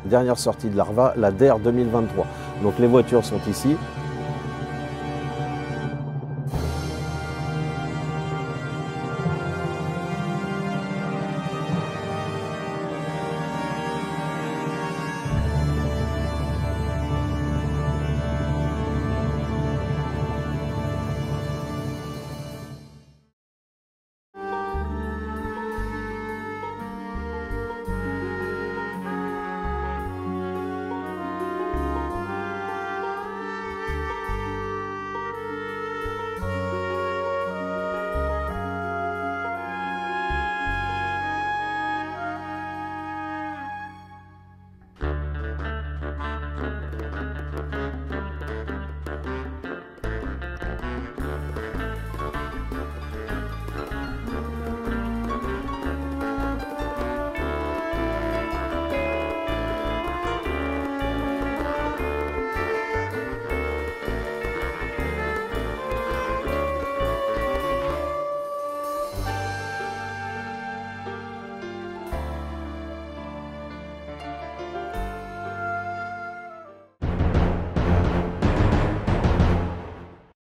Dernière sortie de l'ARVA, la DER 2023. Donc les voitures sont ici.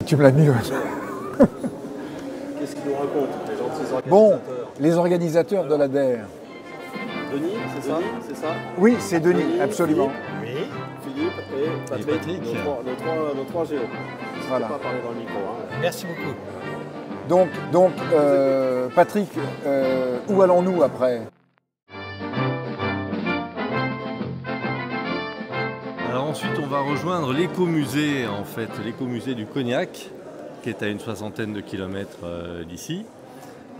Tu me l'as mis. Qu'est-ce qu'ils nous racontent, les gens de ces organisateurs? Bon, les organisateurs de la DER. Denis, c'est ça? C'est ça? Oui, c'est Denis, absolument. Philippe et Patrick, nos trois géos. Voilà. Pas parler dans le micro. Hein. Merci beaucoup. Donc Patrick, où allons-nous après? Alors ensuite, on va rejoindre l'écomusée, en fait, l'écomusée du Cognac, qui est à une 60aine de kilomètres d'ici.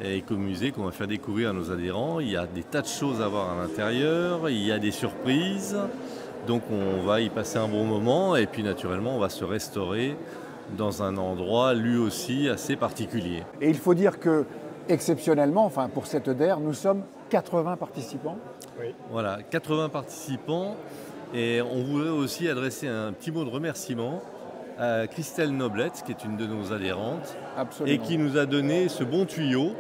Et écomusée qu'on va faire découvrir à nos adhérents. Il y a des tas de choses à voir à l'intérieur, il y a des surprises. Donc on va y passer un bon moment et puis naturellement, on va se restaurer dans un endroit lui aussi assez particulier. Et il faut dire que, exceptionnellement, enfin pour cette DER, nous sommes 80 participants. Oui. Voilà, 80 participants. Et on voudrait aussi adresser un petit mot de remerciement à Christelle Noblette, qui est une de nos adhérentes, Absolument. et qui nous a donné ce bon tuyau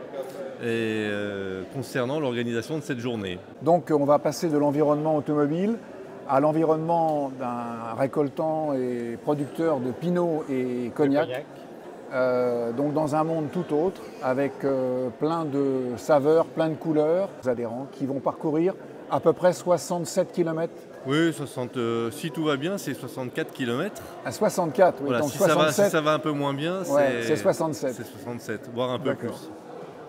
concernant l'organisation de cette journée. Donc on va passer de l'environnement automobile à l'environnement d'un récoltant et producteur de pinot et cognac. Donc dans un monde tout autre, avec plein de saveurs, plein de couleurs. Les adhérents qui vont parcourir à peu près 67 km. Oui, si tout va bien, c'est 64 km. À 64, oui. Voilà, Donc si 67, ça va un peu moins bien, c'est 67. C'est 67, voire un peu plus.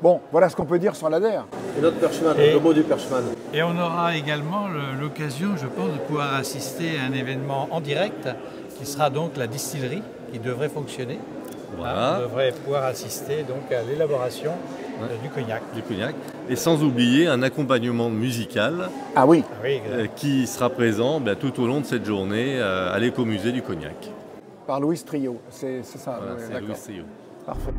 Bon, voilà ce qu'on peut dire sur la DER. Et notre perchman, le mot du perchman. Et on aura également l'occasion, je pense, de pouvoir assister à un événement en direct qui sera donc la distillerie qui devrait fonctionner. Voilà. On devrait pouvoir assister donc à l'élaboration du cognac. Du cognac. Et sans oublier un accompagnement musical Ah oui. qui sera présent tout au long de cette journée à l'écomusée du Cognac. Par Louis Trio, c'est ça. Voilà, ouais, c'est d'accord. Louis Trio. Parfait.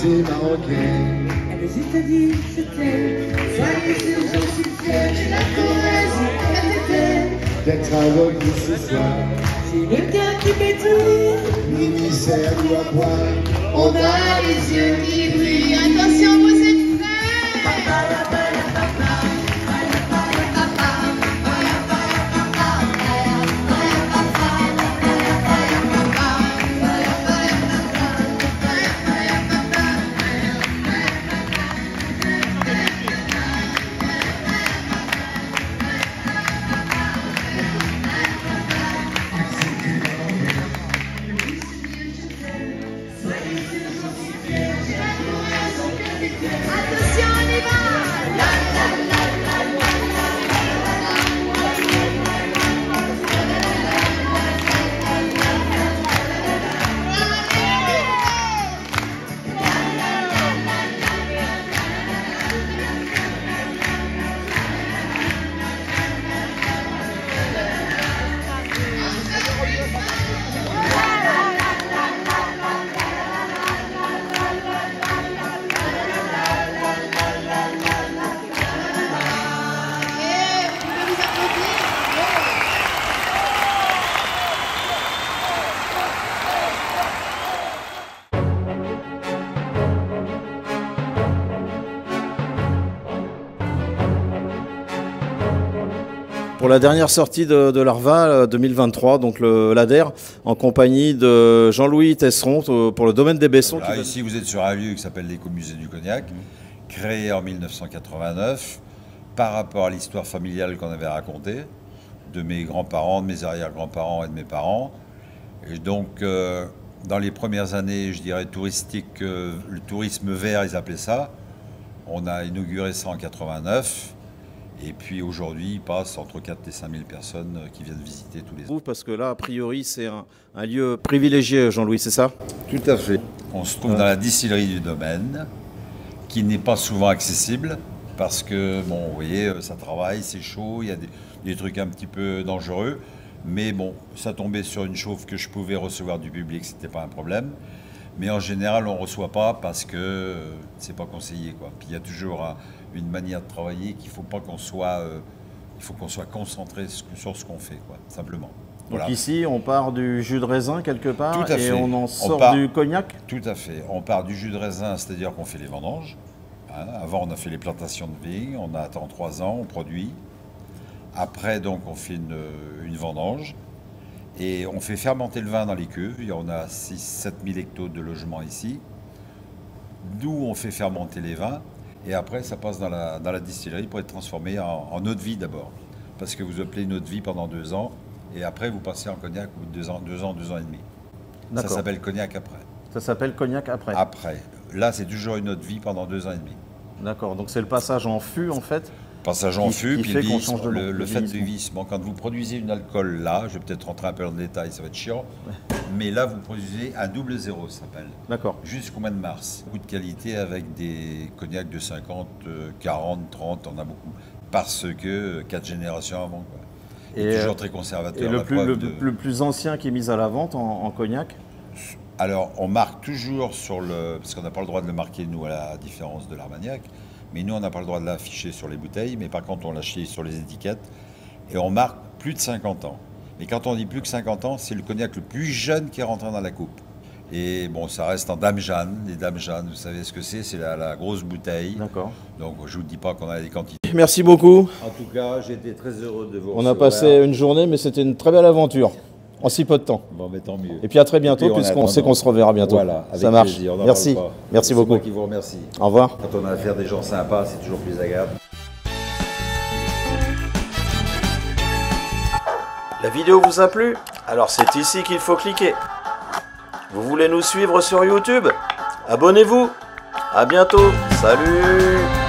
t'ai manqué. Elle est juste à dire je t'aime. Soyez sûr, j'en suis fière. J'ai la courage D'être avec vous ce soir. j'ai le cœur qui pétille. Minuit sert ou à boire. On a les yeux qui brillent. Attention, vous êtes attention, on y va. Pour la dernière sortie de l'ARVA 2023, donc l'ADER, en compagnie de Jean-Louis Tesseron pour le domaine des Bessons. Là, ici, vous êtes sur un lieu qui s'appelle l'Écomusée du Cognac, créé en 1989 par rapport à l'histoire familiale qu'on avait racontée de mes grands-parents, de mes arrière-grands-parents et de mes parents. Et donc, dans les premières années, je dirais touristiques, le tourisme vert, ils appelaient ça. On a inauguré ça en 89. Et puis aujourd'hui, il passe entre 4 et 5 000 personnes qui viennent visiter tous les ans. Parce que là, a priori, c'est un lieu privilégié, Jean-Louis, c'est ça? Tout à fait. On se trouve dans la distillerie du domaine, qui n'est pas souvent accessible, parce que, bon, vous voyez, ça travaille, c'est chaud, il y a des trucs un petit peu dangereux. Mais bon, ça tombait sur une chauffe que je pouvais recevoir du public, c'était pas un problème. Mais en général, on ne reçoit pas parce que c'est pas conseillé, quoi. Puis il y a toujours une manière de travailler qu'il faut pas qu'on soit, il faut qu'on soit concentré sur ce qu'on fait, quoi, simplement. Donc voilà. Ici, on part du jus de raisin quelque part. Tout à fait. Et on en sort du cognac. Tout à fait. On part du jus de raisin, c'est-à-dire qu'on fait les vendanges. Hein. Avant, on a fait les plantations de vigne. On attend 3 ans, on produit. Après, donc, on fait une vendange. Et on fait fermenter le vin dans les cuves. On a 6-7 000 hectos de logement ici. D'où on fait fermenter les vins. Et après, ça passe dans la distillerie pour être transformé en eau de vie d'abord. Parce que vous appelez une eau de vie pendant 2 ans. Et après, vous passez en cognac au bout de 2 ans, 2 ans et demi. Ça s'appelle cognac après. Ça s'appelle cognac après. Après. Là, c'est toujours une eau de vie pendant 2 ans et demi. D'accord. Donc c'est le passage en fût, en fait. Passage en fût, puis le fait du du vieillissement. Quand vous produisez une alcool là, je vais peut-être rentrer un peu dans le détail, ça va être chiant, mais là vous produisez un double zéro, ça s'appelle. D'accord. Jusqu'au mois de mars. Beaucoup de qualité avec des cognacs de 50, 40, 30, on a beaucoup. Parce que 4 générations avant, quoi. Et toujours très conservateur. Et le plus ancien qui est mis à la vente en cognac? Alors on marque toujours sur parce qu'on n'a pas le droit de le marquer nous à la différence de l'Armagnac. Mais nous, on n'a pas le droit de l'afficher sur les bouteilles, mais par contre, on l'affiche sur les étiquettes. Et on marque plus de 50 ans. Mais quand on dit plus que 50 ans, c'est le cognac le plus jeune qui est rentré dans la coupe. Et bon, ça reste en Dame Jeanne. Les Dames Jeanne, vous savez ce que c'est la grosse bouteille. D'accord. Donc, je ne vous dis pas qu'on a des quantités. Merci beaucoup. En tout cas, j'ai été très heureux de vous recevoir. On a passé une journée, mais c'était une très belle aventure. En si peu de temps. Bon, mais tant mieux. Et puis à très bientôt, puisqu'on sait qu'on se reverra bientôt. Voilà, avec ça marche. Plaisir, merci. Merci beaucoup. C'est moi qui vous remercie. Au revoir. Quand on a affaire à des gens sympas, c'est toujours plus agréable. La vidéo vous a plu? Alors c'est ici qu'il faut cliquer. Vous voulez nous suivre sur YouTube? Abonnez-vous. À bientôt. Salut.